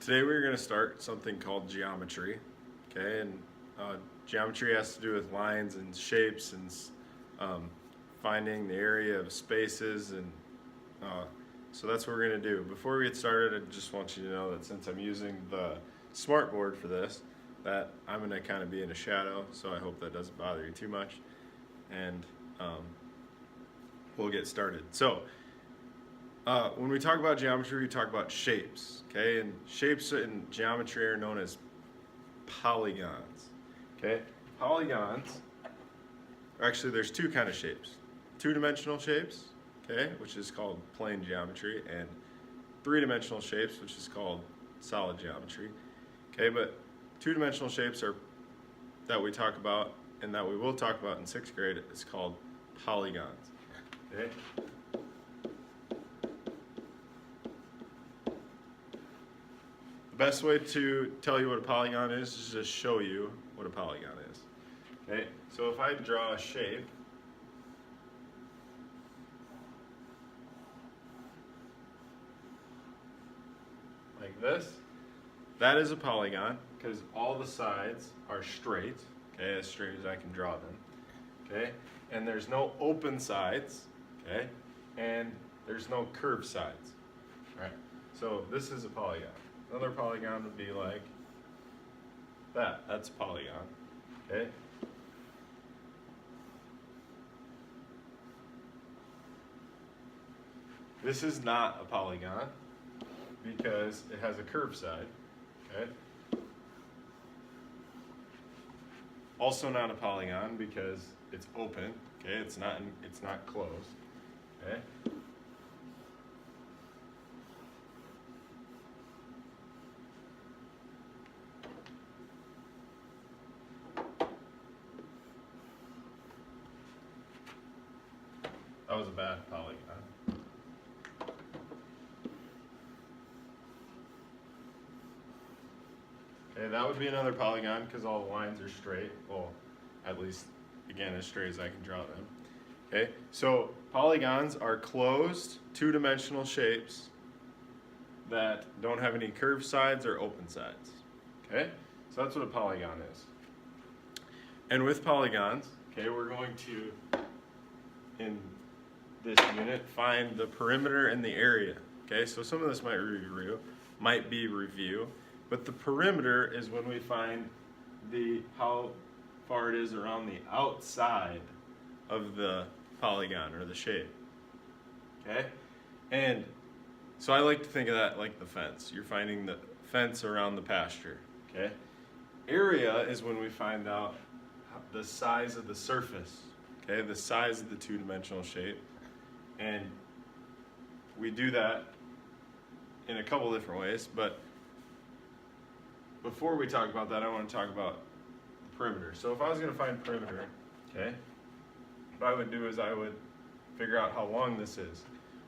Today we're going to start something called geometry, okay? And geometry has to do with lines and shapes and finding the area of spaces, and so that's what we're going to do. Before we get started, I just want you to know that since I'm using the smartboard for this, that I'm going to kind of be in a shadow, so I hope that doesn't bother you too much, and we'll get started. So when we talk about geometry, we talk about shapes, okay? And shapes in geometry are known as polygons, okay? Polygons, actually there's two kind of shapes. Two-dimensional shapes, okay, which is called plane geometry, and three-dimensional shapes, which is called solid geometry, okay? But two-dimensional shapes are that we talk about and that we will talk about in 6th grade is called polygons, okay? The best way to tell you what a polygon is just show you what a polygon is. Okay, so if I draw a shape, like this, that is a polygon because all the sides are straight, okay, as straight as I can draw them, okay, and there's no open sides, okay, and there's no curved sides, right? So this is a polygon. Another polygon would be like that. That's a polygon, okay? This is not a polygon because it has a curved side, okay? Also not a polygon because it's open, okay? It's not closed, okay? That was a bad polygon. Okay, that would be another polygon because all the lines are straight. Well, at least, again, as straight as I can draw them. Okay, so polygons are closed, two-dimensional shapes that don't have any curved sides or open sides. Okay, so that's what a polygon is. And with polygons, okay, we're going to, in this unit, find the perimeter and the area. Okay, so some of this might be review, but the perimeter is when we find how far it is around the outside of the polygon or the shape. Okay, and so I like to think of that like the fence. You're finding the fence around the pasture. Okay, area is when we find out the size of the surface. Okay, the size of the two-dimensional shape. And we do that in a couple different ways, but before we talk about that, I want to talk about the perimeter. So if I was going to find perimeter, okay, what I would do is I would figure out how long this is.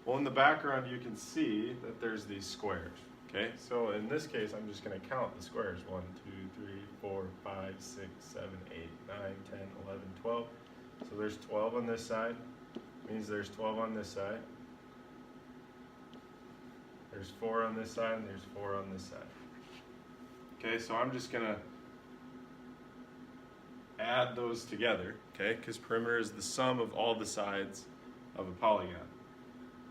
Well, in the background, you can see that there's these squares, okay? So in this case, I'm just going to count the squares. 1, 2, 3, 4, 5, 6, 7, 8, 9, 10, 11, 12. So there's 12 on this side. Means there's 12 on this side. There's 4 on this side, and there's 4 on this side. Okay, so I'm just gonna add those together, okay, because perimeter is the sum of all the sides of a polygon.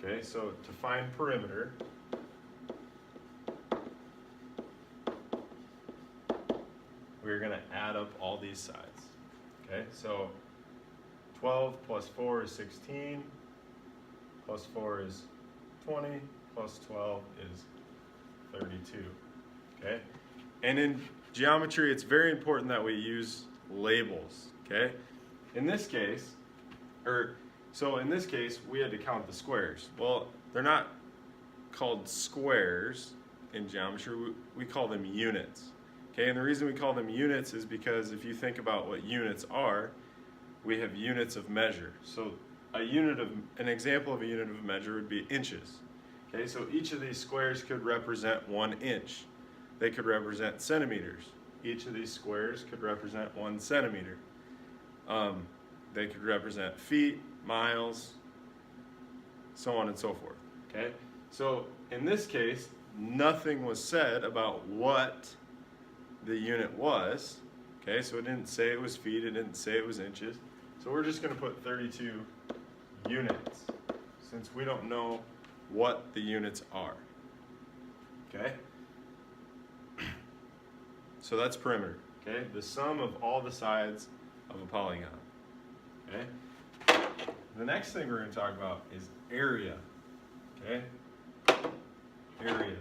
Okay, so to find perimeter, we're gonna add up all these sides. Okay, so 12 plus 4 is 16, plus 4 is 20, plus 12 is 32, okay? And in geometry, it's very important that we use labels, okay? In this case, we had to count the squares. Well, they're not called squares in geometry, we call them units, okay? And the reason we call them units is because if you think about what units are, we have units of measure. So an example of a unit of measure would be inches. Okay, so each of these squares could represent 1 inch. They could represent centimeters. Each of these squares could represent 1 centimeter. They could represent feet, miles, so on and so forth. Okay, so in this case, nothing was said about what the unit was. Okay, so it didn't say it was feet, it didn't say it was inches. So we're just going to put 32 units since we don't know what the units are. Okay? So that's perimeter. Okay? The sum of all the sides of a polygon. Okay? The next thing we're going to talk about is area. Okay? Area.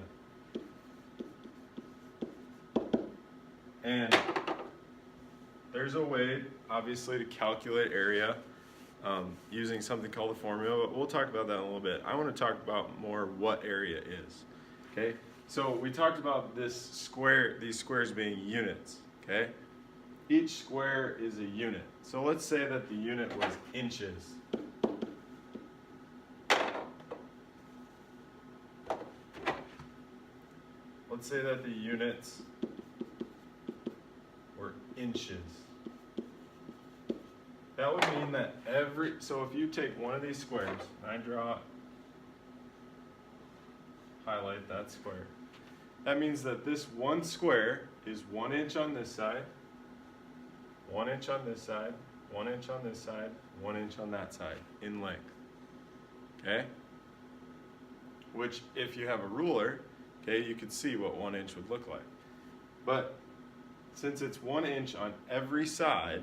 And there's a way, obviously, to calculate area using something called a formula, but we'll talk about that in a little bit. I want to talk about more what area is. Okay? So we talked about this square, these squares being units. Okay? Each square is a unit. So let's say that the unit was inches. Let's say that the units were inches. That would mean that so if you take one of these squares, and I highlight that square, that means that this one square is 1 inch on this side, 1 inch on this side, 1 inch on this side, 1 inch on that side in length. Okay? Which, if you have a ruler, okay, you could see what 1 inch would look like. But since it's 1 inch on every side,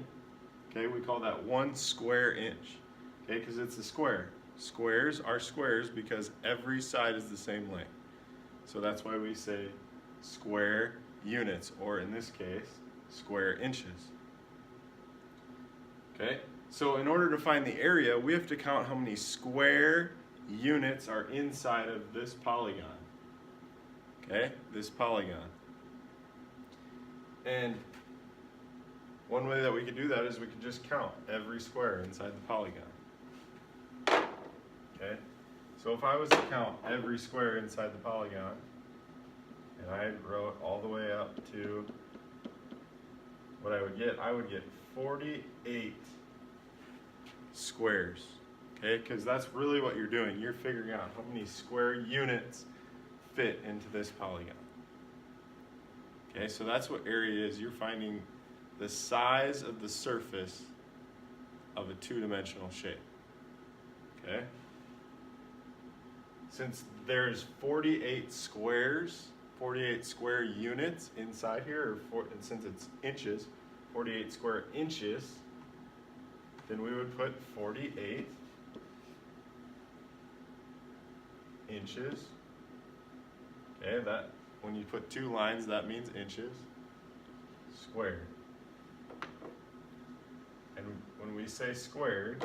okay, we call that 1 square inch. Okay, because it's a square. Squares are squares because every side is the same length. So that's why we say square units, or in this case, square inches. Okay, so in order to find the area, we have to count how many square units are inside of this polygon. Okay, this polygon. And one way that we could do that is we could just count every square inside the polygon. Okay, so if I was to count every square inside the polygon, and I wrote all the way up to what I would get 48 squares. Okay, because that's really what you're doing. You're figuring out how many square units fit into this polygon. Okay, so that's what area is. You're finding the size of the surface of a two-dimensional shape. Okay? Since there's 48 squares, 48 square units inside here, and since it's inches, 48 square inches, then we would put 48 inches. Okay, that when you put two lines, that means inches squared. And when we say squared,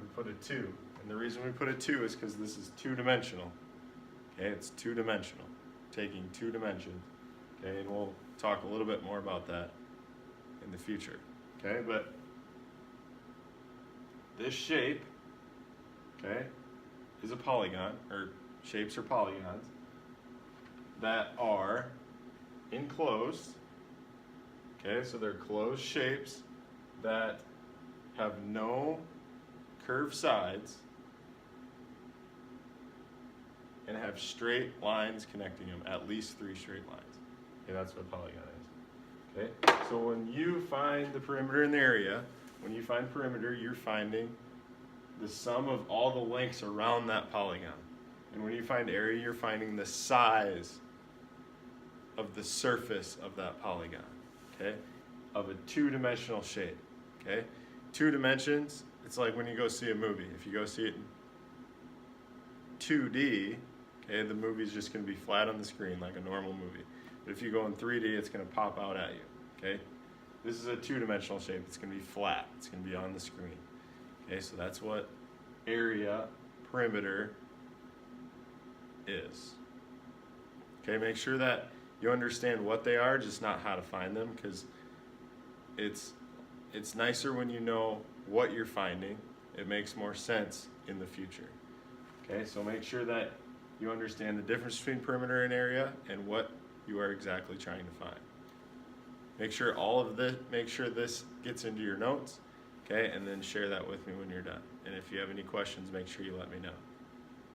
we put a 2. And the reason we put a 2 is because this is two-dimensional. Okay, it's two-dimensional, taking 2 dimensions. Okay, and we'll talk a little bit more about that in the future. Okay, but this shape, okay, is a polygon, or shapes are polygons that are enclosed. Okay, so they're closed shapes that have no curved sides and have straight lines connecting them, at least 3 straight lines. Okay, that's what a polygon is. Okay, so when you find the perimeter in the area, when you find perimeter, you're finding the sum of all the lengths around that polygon. And when you find area, you're finding the size of the surface of that polygon, okay, of a two-dimensional shape, okay? 2 dimensions, it's like when you go see a movie. If you go see it in 2D, okay, the movie's just going to be flat on the screen like a normal movie. But if you go in 3D, it's going to pop out at you, okay? This is a two-dimensional shape. It's going to be flat. It's going to be on the screen. Okay, so that's what area, perimeter is. Okay, make sure that you understand what they are, just not how to find them, because it's nicer when you know what you're finding. It makes more sense in the future. Okay, so make sure that you understand the difference between perimeter and area and what you are exactly trying to find. Make sure this gets into your notes, okay, and then share that with me when you're done. And if you have any questions, make sure you let me know.